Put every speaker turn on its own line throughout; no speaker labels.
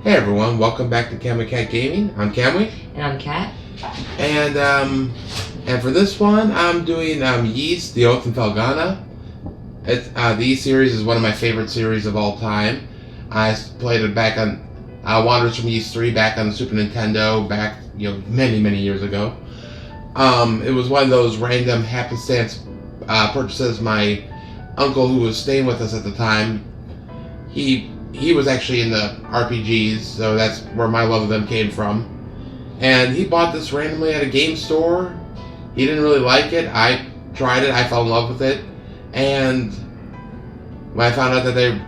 Hey everyone, welcome back to Kamuicat Gaming. I'm Kamui.
And I'm Kat.
And for this one, I'm doing Yeast, the Oath, and Felghana. The Yeast series is one of my favorite series of all time. I played it back on Wanderers from Yeast 3 back on the Super Nintendo back, many years ago. It was one of those random happenstance purchases. My uncle, who was staying with us at the time, he was actually in the RPGs, so that's where my love of them came from. And he bought this randomly at a game store. He didn't really like it. I tried it. I fell in love with it. And when I found out that they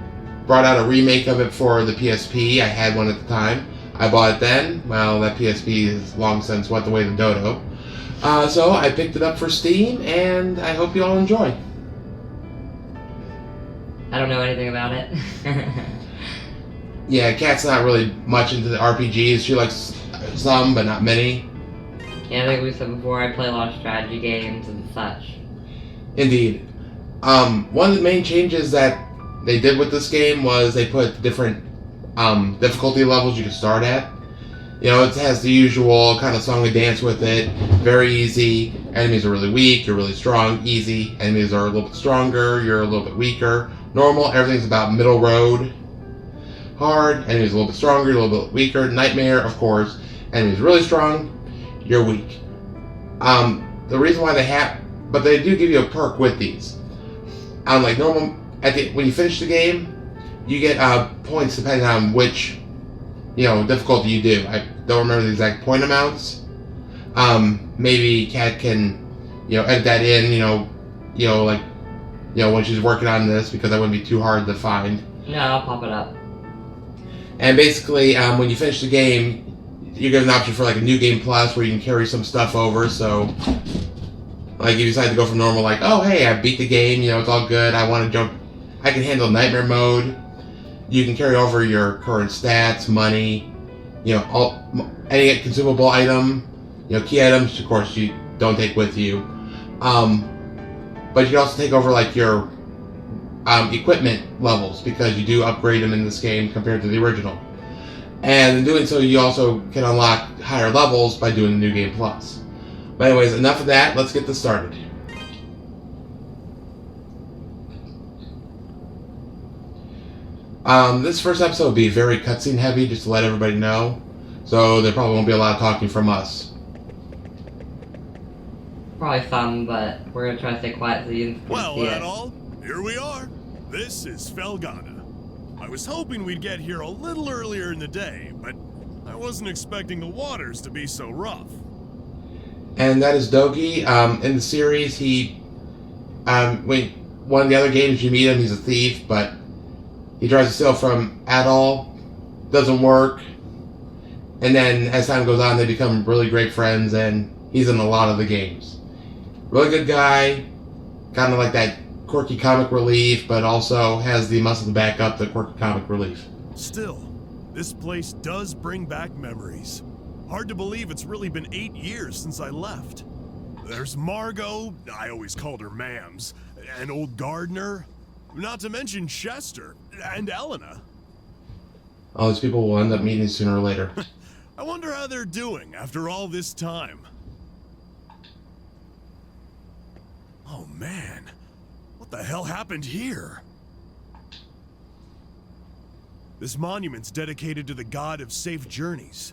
brought out a remake of it for the PSP, I had one at the time. I bought it then. Well, that PSP has long since went the way of the dodo. So I picked it up for Steam, and I hope you all enjoy.
I don't know anything about it.
Yeah, Kat's not really much into the RPGs. She likes some, but not many.
Yeah, I think we said before, I play a lot of strategy games and such.
Indeed. One of the main changes that they did with this game was they put different difficulty levels you can start at. It has the usual kind of song and dance with it. Very easy. Enemies are really weak. You're really strong. Easy. Enemies are a little bit stronger. You're a little bit weaker. Normal. Everything's about middle road. Hard. Enemies a little bit stronger. A little bit weaker. Nightmare, of course. Enemies really strong. You're weak. The reason why but they do give you a perk with these. Like normal, when you finish the game, you get points depending on which difficulty you do. I don't remember the exact point amounts. Maybe Kat can, edit that in, when she's working on this, because that wouldn't be too hard to find.
No, I'll pop it up.
And basically, when you finish the game, you get an option for like a new game plus where you can carry some stuff over. So, like if you decide to go from normal, like, oh hey, I beat the game, it's all good. I want to jump. I can handle nightmare mode. You can carry over your current stats, money, any consumable item, key items, of course, you don't take with you. But you can also take over like your equipment levels, because you do upgrade them in this game compared to the original. And in doing so, you also can unlock higher levels by doing the New Game Plus. But anyways, enough of that. Let's get this started. This first episode will be very cutscene heavy, just to let everybody know. So there probably won't be a lot of talking from us.
Probably some, but we're going to try to stay quiet so you can see
Well,
it.
Adol, here we are. This is Felghana. I was hoping we'd get here a little earlier in the day, but I wasn't expecting the waters to be so rough.
And that is Dogi. In the series, one of the other games you meet him, he's a thief, but he tries to steal from Adol. Doesn't work. And then as time goes on, they become really great friends, and he's in a lot of the games. Really good guy. Kind of like that quirky comic relief, but also has the muscle to back up the quirky comic relief.
Still, this place does bring back memories. Hard to believe it's really been 8 years since I left. There's Margot, I always called her Mams, and old Gardner, not to mention Chester, and Elena.
All these people will end up meeting sooner or later.
I wonder how they're doing after all this time. Oh man, what the hell happened here? This monument's dedicated to the god of safe journeys.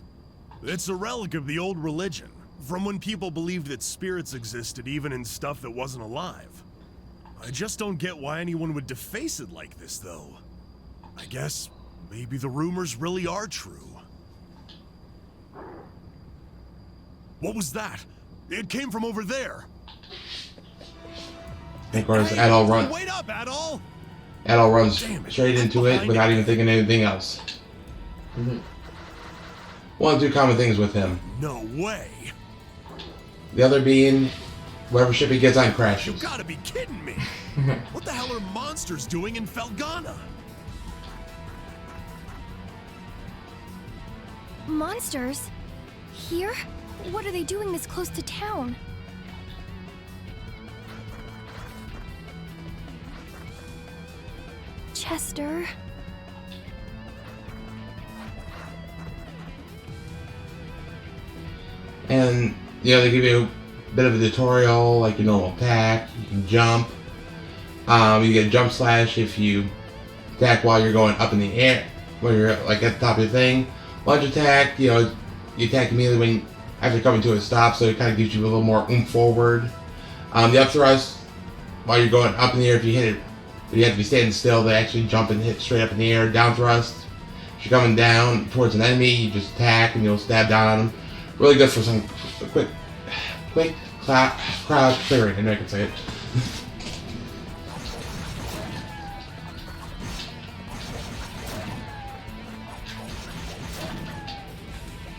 It's a relic of the old religion, from when people believed that spirits existed even in stuff that wasn't alive. I just don't get why anyone would deface it like this, though. I guess maybe the rumors really are true. What was that? It came from over there.
Of course, Adol runs.
Wait up, Adol!
Adol runs straight into it without even thinking anything else. One of two common things with him.
No way.
The other being, whatever ship he gets on crashes.
You gotta be kidding me! What the hell are monsters doing in Felghana?
Monsters? Here? What are they doing this close to town? Chester.
And they give you a bit of a tutorial, like your normal attack. You can jump. You get jump slash if you attack while you're going up in the air, when you're like at the top of the thing. Lunge attack, you attack immediately after coming to a stop, so it kind of gives you a little more oomph forward. The up thrust, while you're going up in the air, if you hit it, you have to be standing still. They actually jump and hit straight up in the air. Down thrust, if you're coming down towards an enemy, you just attack and you'll stab down on them. Really good for some quick crowd clearing, and I can say it.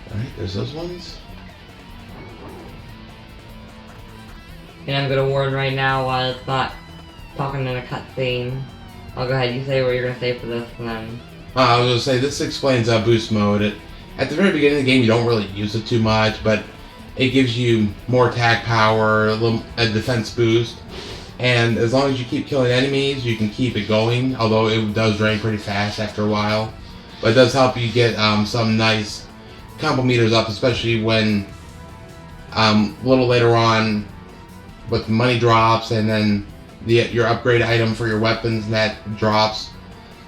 Alright, there's those ones.
And I'm gonna warn right now while it's not talking in a cutscene. I'll go ahead, you say what you're gonna say for this, and then...
I was gonna say, this explains boost mode. At the very beginning of the game, you don't really use it too much, but it gives you more attack power, a defense boost, and as long as you keep killing enemies, you can keep it going, although it does drain pretty fast after a while. But it does help you get some nice combo meters up, especially when a little later on with money drops, and then your upgrade item for your weapons and that drops.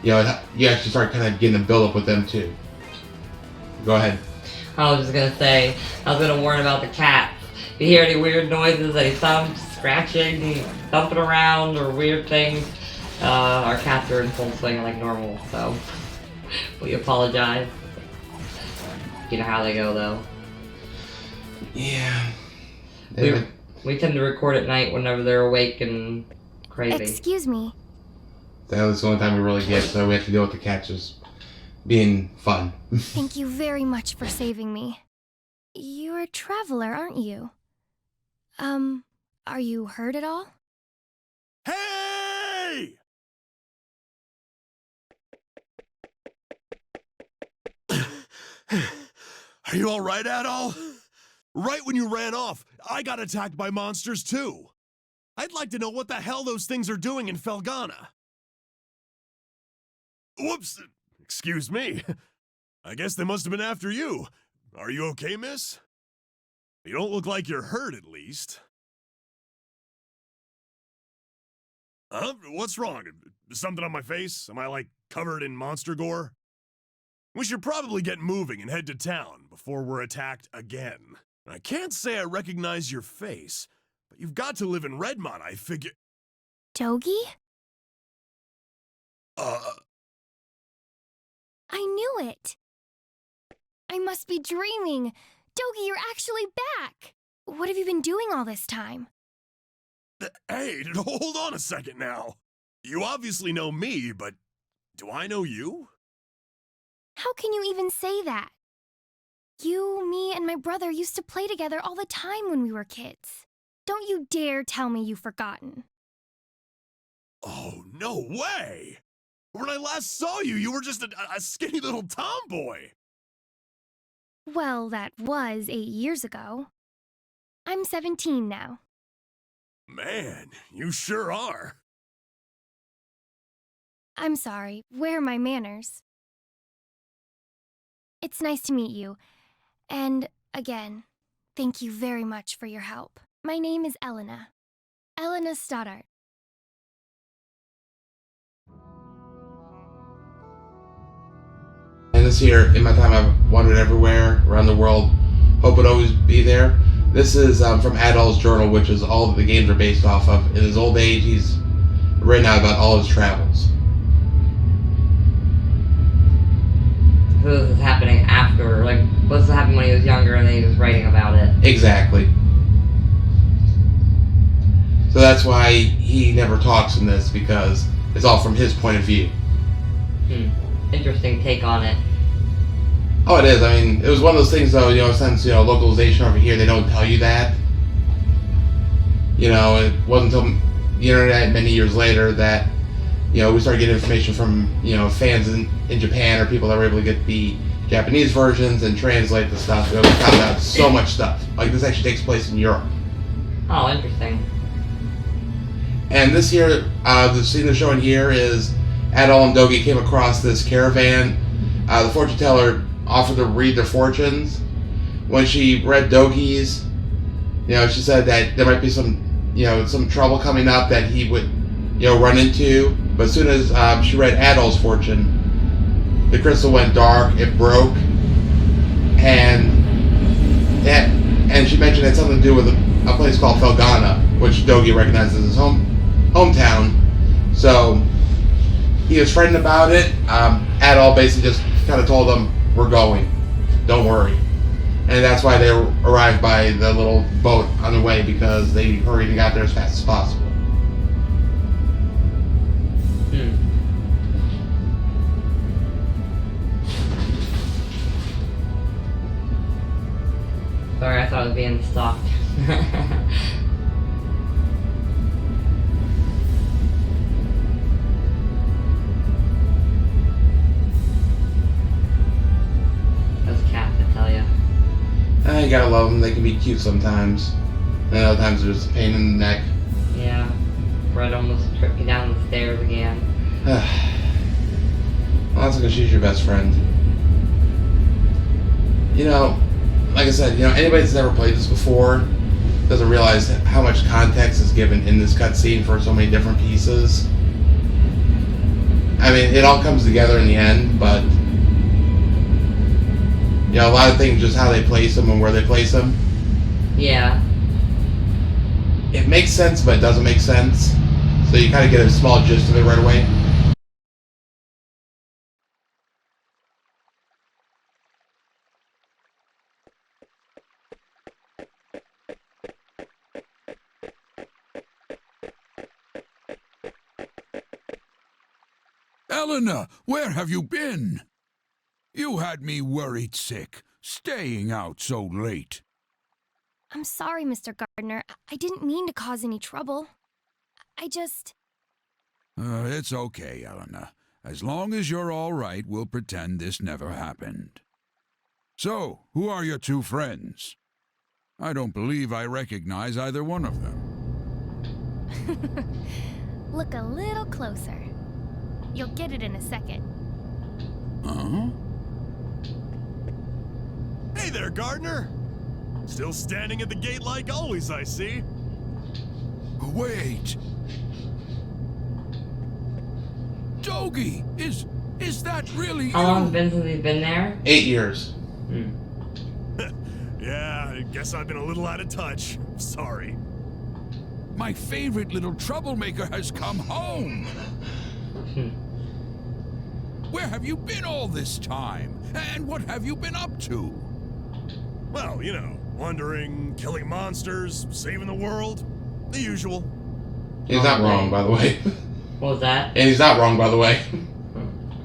You actually start kind of getting a build up with them too. Go ahead.
I was just gonna say, I was gonna warn about the cats. If you hear any weird noises, any thumping, scratching, thumping around, or weird things, our cats are in full swing like normal, so we apologize. You know how they go, though.
Yeah.
We tend to record at night whenever they're awake and crazy.
Excuse me.
That's the only time we really get, so we have to deal with the cats just being fun.
Thank you very much for saving me. You're a traveler, aren't you? Are you hurt at all?
Hey! Are you alright, Adol? Right when you ran off, I got attacked by monsters too. I'd like to know what the hell those things are doing in Felghana. Whoops! Excuse me. I guess they must have been after you. Are you okay, miss? You don't look like you're hurt, at least. Huh? What's wrong? Something on my face? Am I, like, covered in monster gore? We should probably get moving and head to town before we're attacked again. I can't say I recognize your face, but you've got to live in Redmont, I figure—
Dogi? I knew it! I must be dreaming! Dogi, you're actually back! What have you been doing all this time?
Hey, hold on a second now. You obviously know me, but do I know you?
How can you even say that? You, me, and my brother used to play together all the time when we were kids. Don't you dare tell me you've forgotten.
Oh, no way! When I last saw you, you were just a skinny little tomboy.
Well, that was 8 years ago. I'm 17 now.
Man, you sure are.
I'm sorry, where are my manners? It's nice to meet you. And, again, thank you very much for your help. My name is Elena. Elena Stoddart.
And this here, in my time I've wandered everywhere around the world, hope would always be there. This is from Adol's journal, which is all that the games are based off of. In his old age, he's written out about all his travels.
So this is happening after, like, what's happening when he was younger and then he was writing about it?
Exactly. So that's why he never talks in this, because it's all from his point of view.
Interesting take on it.
Oh, it is. I mean, it was one of those things, though, since, localization over here, they don't tell you that. It wasn't until the internet many years later that, we started getting information from, fans in Japan, or people that were able to get the Japanese versions and translate the stuff. We found out so much stuff. Like, this actually takes place in Europe.
Oh, interesting.
And this here, the scene they're showing here is Adol and Dogi came across this caravan. The fortune teller offered to read their fortunes, when she read Dogi's, she said that there might be some trouble coming up that he would, run into. But as soon as she read Adol's fortune, the crystal went dark, it broke, and she mentioned it had something to do with a place called Felghana, which Dogi recognizes as his hometown. So he was frightened about it. Adol basically just kind of told him, "We're going, don't worry." And that's why they arrived by the little boat on the way, because they hurried and got there as fast as possible.
Sorry, I thought it was being stalked. Those cats, I tell ya.
You gotta love them. They can be cute sometimes. And other times they're just a pain in the neck.
Yeah. Fred almost tripped me down the stairs again.
Well, that's because she's your best friend. Like I said, anybody that's never played this before doesn't realize how much context is given in this cutscene for so many different pieces. I mean, it all comes together in the end, but a lot of things, just how they place them and where they place them.
Yeah.
It makes sense, but it doesn't make sense. So you kind of get a small gist of it right away.
Eleanor, where have you been? You had me worried sick, staying out so late.
I'm sorry, Mr. Gardner. I didn't mean to cause any trouble. I just...
It's okay, Eleanor. As long as you're all right, we'll pretend this never happened. So, who are your two friends? I don't believe I recognize either one of them.
Look a little closer. You'll get it in a second.
Huh?
Hey there, Gardner! Still standing at the gate like always, I see.
Wait! Dogi! Is that really
How long has
you?
it been since he's been there?
8 years.
Yeah, I guess I've been a little out of touch. Sorry.
My favorite little troublemaker has come home! Where have you been all this time? And what have you been up to?
Well, wandering, killing monsters, saving the world. The usual.
He's not wrong, by the way.
What was that?
And he's not wrong, by the way.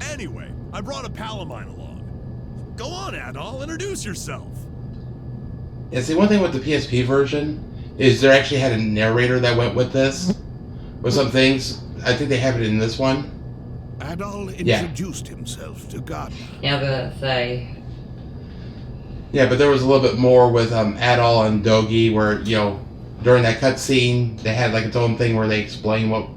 Anyway, I brought a pal of mine along. Go on, Adol, introduce yourself.
Yeah, see, one thing with the PSP version is they actually had a narrator that went with this. With some things. I think they have it in this one.
Adol introduced himself to Gardner.
Yeah, I was gonna say.
Yeah, but there was a little bit more with Adol and Dogi, where during that cutscene they had like its own thing where they explained what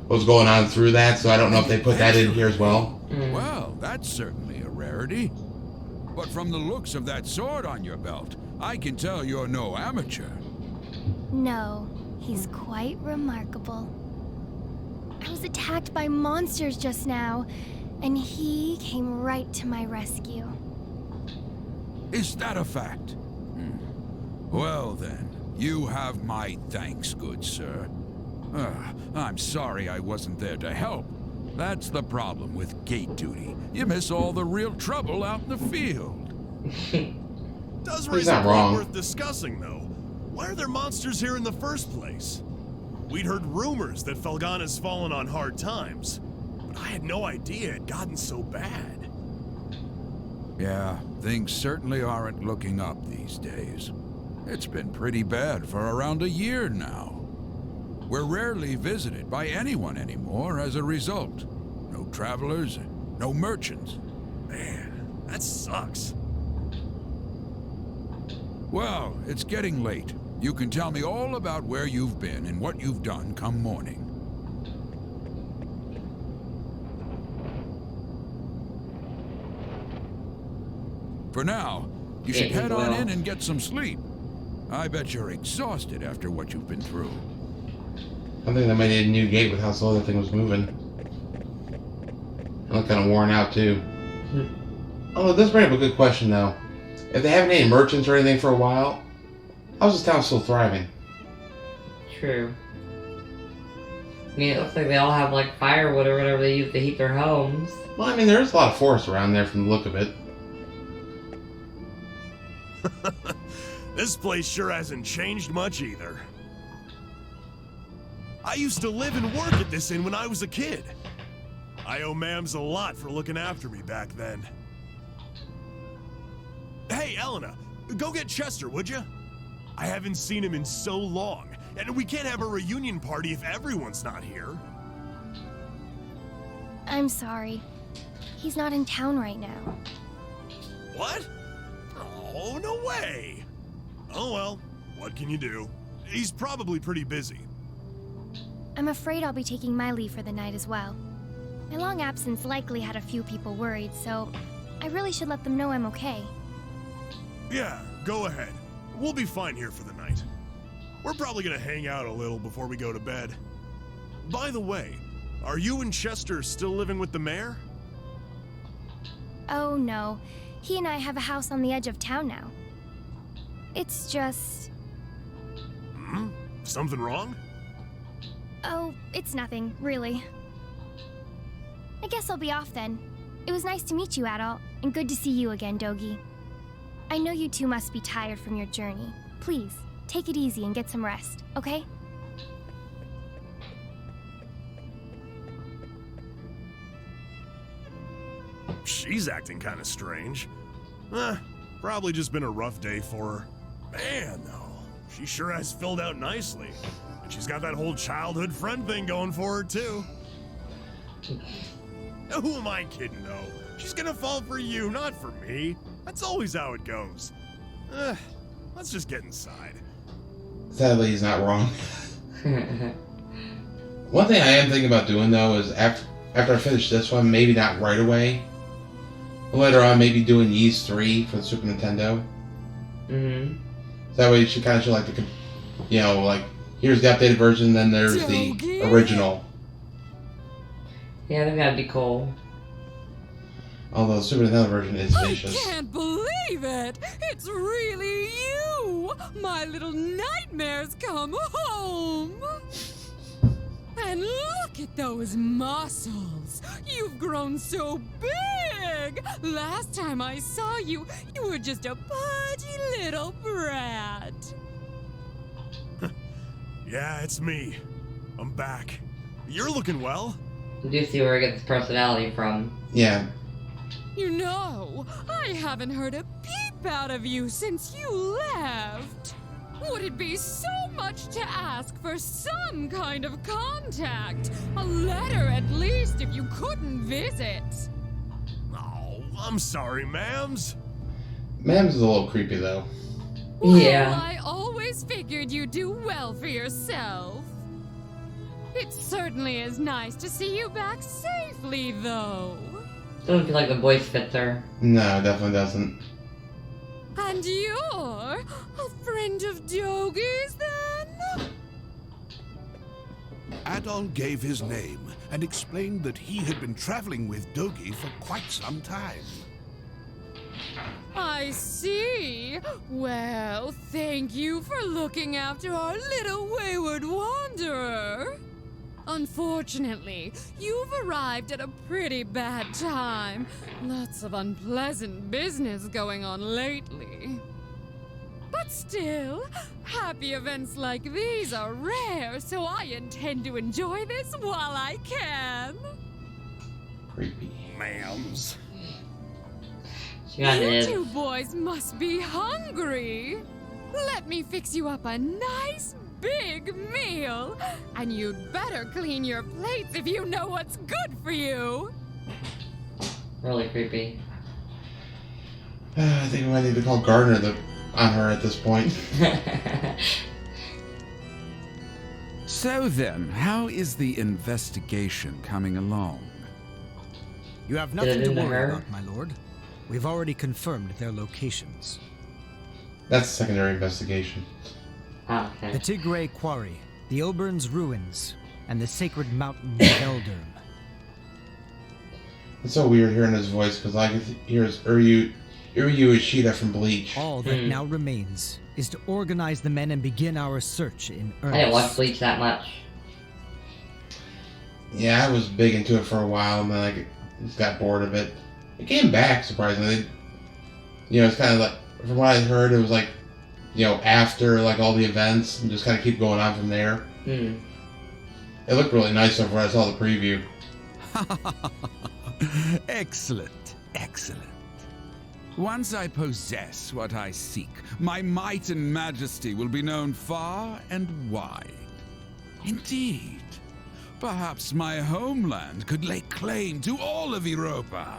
was going on through that. So I don't know if they put that in here as well.
Well, that's certainly a rarity. But from the looks of that sword on your belt, I can tell you're no amateur.
No, he's quite remarkable. I was attacked by monsters just now, and he came right to my rescue.
Is that a fact? Well then, you have my thanks, good sir. I'm sorry I wasn't there to help. That's the problem with gate duty. You miss all the real trouble out in the field.
Does
He's
raise
not
a
wrong.
point worth discussing, though. Why are there monsters here in the first place? We'd heard rumors that Felghana's fallen on hard times, but I had no idea it had gotten so bad.
Yeah, things certainly aren't looking up these days. It's been pretty bad for around a year now. We're rarely visited by anyone anymore as a result. No travelers, no merchants.
Man, that sucks.
Well, it's getting late. You can tell me all about where you've been and what you've done come morning. For now, You should
Yeah,
head on
well.
in and get some sleep. I bet you're exhausted after what you've been through.
I think they might need a new gate with how slow that thing was moving. I look kind of worn out too. Oh, this brings up a good question though. If they haven't any merchants or anything for a while, how's this town still thriving?
True. I mean, it looks like they all have like firewood or whatever they use to heat their homes.
Well, I mean, there's a lot of forest around there from the look of it.
This place sure hasn't changed much either. I used to live and work at this inn when I was a kid. I owe Mams a lot for looking after me back then. Hey, Elena, go get Chester, would you? I haven't seen him in so long, and we can't have a reunion party if everyone's not here.
I'm sorry. He's not in town right now.
What? Oh, no way! Oh well, what can you do? He's probably pretty busy.
I'm afraid I'll be taking my leave for the night as well. My long absence likely had a few people worried, so I really should let them know I'm okay.
Yeah, go ahead. We'll be fine here for the night. We're probably gonna hang out a little before we go to bed. By the way, are you and Chester still living with the mayor?
Oh no, he and I have a house on the edge of town now. It's just...
Hmm? Something wrong?
Oh, it's nothing, really. I guess I'll be off then. It was nice to meet you, Adol, and good to see you again, Dogi. I know you two must be tired from your journey. Please, take it easy and get some rest, okay?
She's acting kind of strange. Probably just been a rough day for her. Man, though, she sure has filled out nicely. And she's got that whole childhood friend thing going for her, too. Who am I kidding, though? She's gonna fall for you, not for me. That's always how it goes. Let's just get inside.
Sadly, he's not wrong. One thing I am thinking about doing though is after I finish this one, maybe not right away. But later on, maybe doing Ys 3 for the Super Nintendo.
Mm-hmm.
So that way, you should kind of show like the, you know, like here's the updated version, then there's the original.
Yeah, I think that'd be cool.
Although the Super Nintendo version is vicious.
I can't believe it! It's really you! My little nightmares come home! And look at those muscles! You've grown so big! Last time I saw you, you were just a pudgy little brat.
Yeah, it's me. I'm back. You're looking well.
You do see where he gets his personality from.
Yeah.
You know, I haven't heard a peep out of you since you left. Would it be so much to ask for some kind of contact? A letter at least if you couldn't visit.
Oh, I'm sorry, Mams.
Mams is a little creepy though.
Well,
Yeah.
I always figured you'd do well for yourself. It certainly is nice to see you back safely, though.
Doesn't feel like the voice fits her.
No, it definitely doesn't.
And you're a friend of Dogi's, then?
Adol gave his name and explained that he had been traveling with Dogi for quite some time.
I see. Well, thank you for looking after our little wayward wanderer. Unfortunately, you've arrived at a pretty bad time. Lots of unpleasant business going on lately. But still, happy events like these are rare, so I intend to enjoy this while I can.
Creepy.
Mams.
She got
You
it.
two boys must be hungry. Let me fix you up a nice big meal. And you'd better clean your plates if you know what's good for you.
Really creepy.
I think we might need to call Gardner on her at this point.
So then, how is the investigation coming along?
You have
Did
nothing
it
to
into
worry
her?
about, my lord. We've already confirmed their locations.
That's a secondary investigation.
Ah, okay.
The Tigray Quarry, the Obern's Ruins, and the Sacred Mountain of Eldurm.
It's so weird hearing his voice, because I can hear his Uryu Ishida from Bleach.
All that now remains is to organize the men and begin our search in earnest.
I didn't watch Bleach that much.
Yeah, I was big into it for a while, and then I just got bored of it. It came back, surprisingly. You know, it's kind of like, from what I heard, it was like, you know, after like all the events, and just kind of keep going on from there. It looked really nice so far. I saw the preview.
Excellent, excellent. Once I possess what I seek, my might and majesty will be known far and wide. Indeed, perhaps my homeland could lay claim to all of Europa.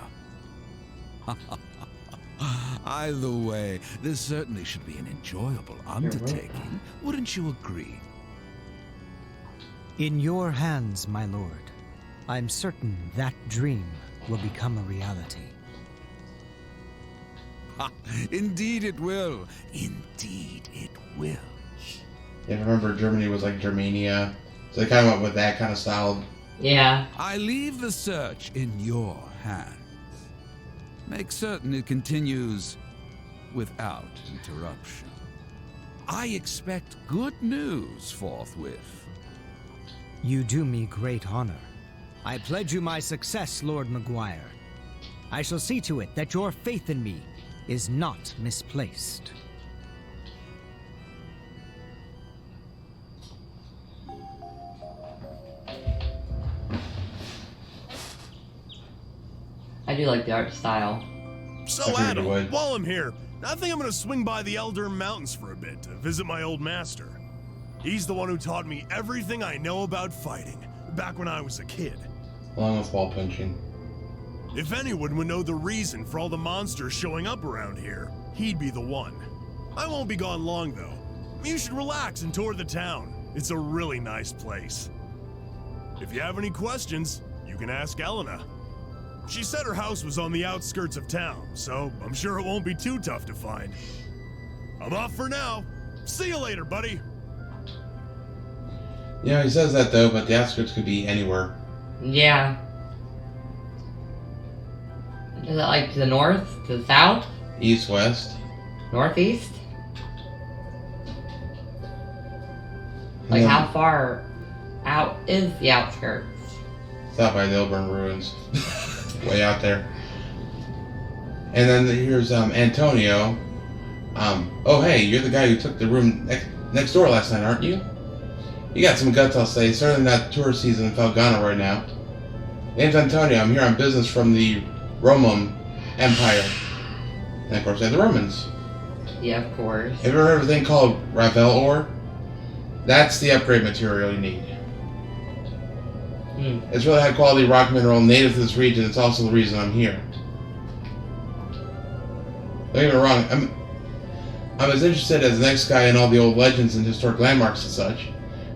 Either way, this certainly should be an enjoyable undertaking. Wouldn't you agree?
In your hands, my lord. I'm certain that dream will become a reality.
Indeed it will. Indeed it will.
Yeah, remember Germany was like Germania, so they kind of went with that kind of style.
Yeah.
I leave the search in your hands. Make certain it continues without interruption. I expect good news forthwith.
You do me great honor. I pledge you my success, Lord Maguire. I shall see to it that your faith in me is not misplaced.
I do like the art style.
So,
I figured you
Adol,
would.
while I'm here, I think I'm gonna swing by the Eldurm Mountains for a bit to visit my old master. He's the one who taught me everything I know about fighting, back when I was a kid.
Along with wall punching.
If anyone would know the reason for all the monsters showing up around here, he'd be the one. I won't be gone long, though. You should relax and tour the town. It's a really nice place. If you have any questions, you can ask Elena. She said her house was on the outskirts of town, so I'm sure it won't be too tough to find. I'm off for now. See you later, buddy.
Yeah, he says that though, but the outskirts could be anywhere.
Yeah. Is it like to the north? To the south?
East, west.
Northeast? Like
Yeah.
how far out is the outskirts?
It's out by the Elburn Ruins. Way out there. And then here's Antonio. Oh hey, you're the guy who took the room next door last night, aren't you? You got some guts, I'll say. Certainly not tourist season in Felghana right now. Name's Antonio. I'm here on business from the Roman Empire. And of course, they have the Romans.
Yeah, of course.
Have you ever heard of a thing called Ravel ore? That's the upgrade material you need. It's really high quality rock mineral native to this region. It's also the reason I'm here. Don't get me wrong, I'm as interested as the next guy in all the old legends and historic landmarks and such.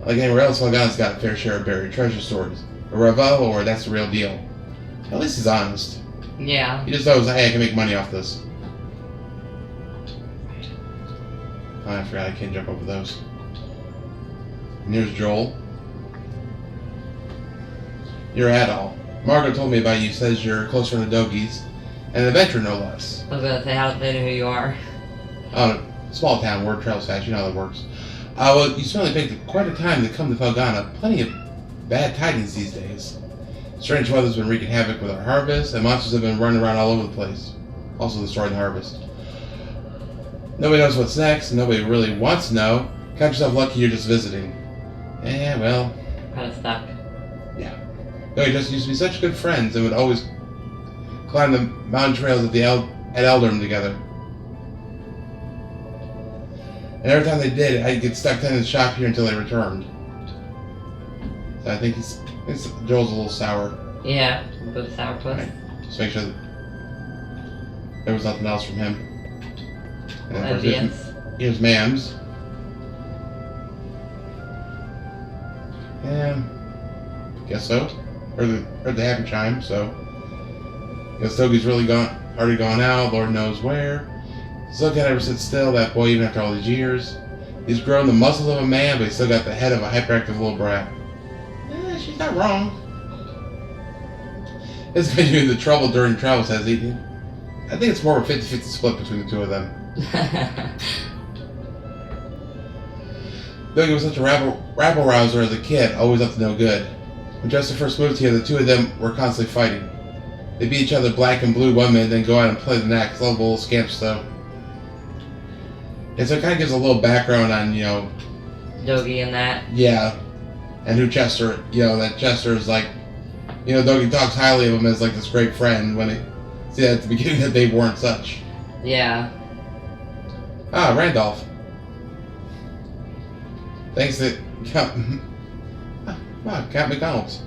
Like anywhere else, Felghana's got a fair share of buried treasure stories. But Ravel ore, that's the real deal. At least he's honest.
Yeah.
He just knows, hey, I can make money off this. Oh, I forgot I can't jump over those. And here's Joel. You're Adol. Margaret told me about you, says you're a close friend of Dogi's, and an adventurer no less.
I was gonna say, how do they know who you are?
Oh, small town, word travels fast, you know how that works. Well, you certainly picked quite a time to come to Felghana. Plenty of bad tidings these days. Strange weather's been wreaking havoc with our harvest, and monsters have been running around all over the place. Also destroying the harvest. Nobody knows what's next, and nobody really wants to know. Count yourself lucky you're just visiting. Yeah, well...
Kind of stuck.
Yeah. No, we just used to be such good friends and would always climb the mountain trails at Eldurm together. And every time they did, I'd get stuck in the shop here until they returned. So I think Joel's a little sour.
Yeah, a bit of sourpuss.
Right. Just make sure that there was nothing else from him. And of course, here's Mams. Yeah, guess so. Heard the happy chime, so guess Togi's really gone. already gone out, Lord knows where. Still can't ever sit still, that boy, even after all these years. He's grown the muscles of a man, but he's still got the head of a hyperactive little brat. She's not wrong. It's been you in the trouble during travels, has he? I think it's more of a 50-50 split between the two of them. Dogi was such a rabble-rouser as a kid, always up to no good. When Chester first moved here, the two of them were constantly fighting. They beat each other black and blue one minute, then go out and play the next. Lovable little scamps, though. And so it kind of gives a little background on,
Dogi and that.
Yeah. And who Chester, that Chester is like, Dogi talks highly of him as like this great friend when he see at the beginning that they weren't such.
Yeah.
Ah, Randolph. Thanks to Cat McDonald's.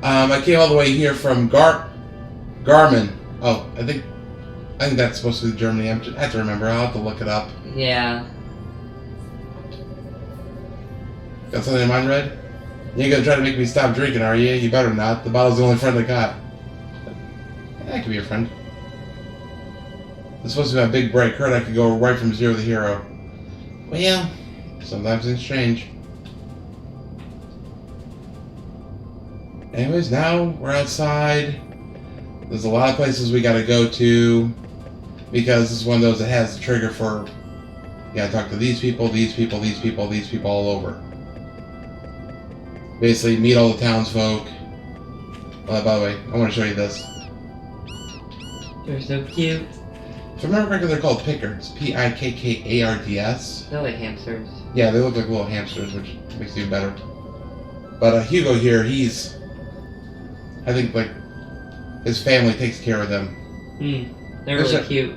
I came all the way here from Garmin. Oh, I think that's supposed to be Germany. I have to remember. I'll have to look it up.
Yeah.
Got something in mind, Red? You ain't gonna try to make me stop drinking, are you? You better not. The bottle's the only friend I got. That could be your friend. It's supposed to be my big break. Heard I could go right from zero to hero. Well, sometimes things change. Anyways, now we're outside. There's a lot of places we gotta go to because this is one of those that has the trigger for you gotta talk to these people, these people, these people, these people all over. Basically, meet all the townsfolk. By the way, I want to show you this.
They're so cute.
If I remember correctly, they're called Pickards. P-I-K-K-A-R-D-S.
They're like hamsters.
Yeah, they look like little hamsters, which makes it even better. But Hugo here, he's... I think, like, his family takes care of them.
They're really cute.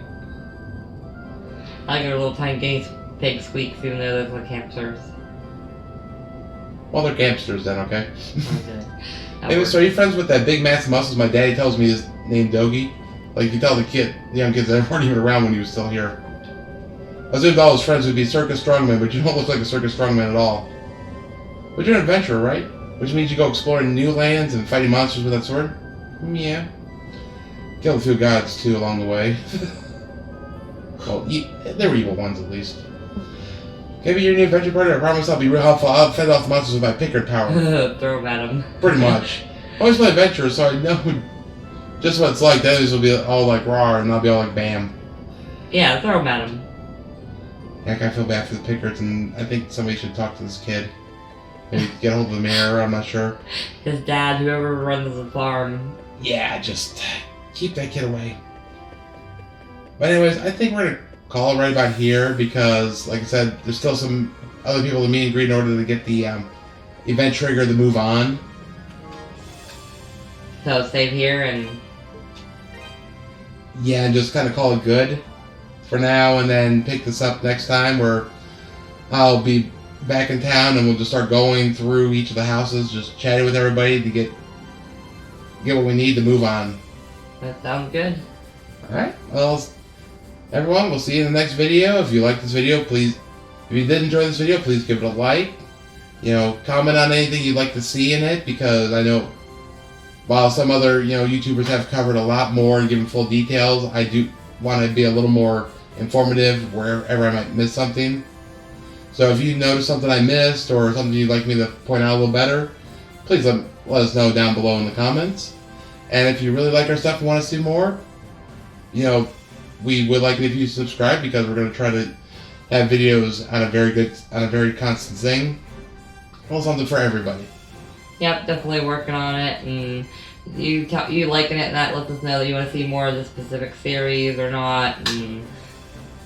I like their little tiny guinea pig squeaks, even though they look like hamsters.
Well, they're gamsters then, okay?
Okay.
Anyway, so are you friends with that big massive muscles? My daddy tells me his name Dogi. Like, you tell the young kids that weren't even around when he was still here. I assumed all his friends would be circus strongmen, but you don't look like a circus strongman at all. But you're an adventurer, right? Which means you go exploring new lands and fighting monsters with that sword? Yeah. Killed a few gods, too, along the way. Well, they were evil ones, at least. Maybe you're a new adventure partner. I promise I'll be real helpful. I'll fend off the monsters with my Pickard power.
Throw them at them.
Pretty much. I always play adventure, so I know just what it's like. The others will be all like raw, and I'll be all like bam.
Yeah, throw them at them.
Yeah, I kind of feel bad for the Pickards, and I think somebody should talk to this kid. Maybe get a hold of the mayor, I'm not sure.
His dad, whoever runs the farm.
Yeah, just keep that kid away. But anyways, I think we're going to call it right about here because, like I said, there's still some other people to meet and greet in order to get the event trigger to move on.
So save here and...
Yeah, and just kind of call it good for now and then pick this up next time where I'll be back in town and we'll just start going through each of the houses, just chatting with everybody to get what we need to move on.
That sounds good.
Alright, well, everyone, we'll see you in the next video. If you like this video, please, if you did enjoy this video, please give it a like. Comment on anything you'd like to see in it, because I know while some other, YouTubers have covered a lot more and given full details, I do want to be a little more informative wherever I might miss something. So if you notice something I missed or something you'd like me to point out a little better, please let us know down below in the comments. And if you really like our stuff and want to see more, we would like it if you subscribe, because we're going to try to have videos on a very constant thing. Well, something for everybody.
Yep, definitely working on it, and you liking it, and that lets us know that you want to see more of this specific series or not, and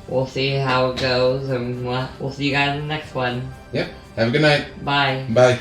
we'll see how it goes, and we'll see you guys in the next one.
Yep. Have a good night.
Bye.
Bye.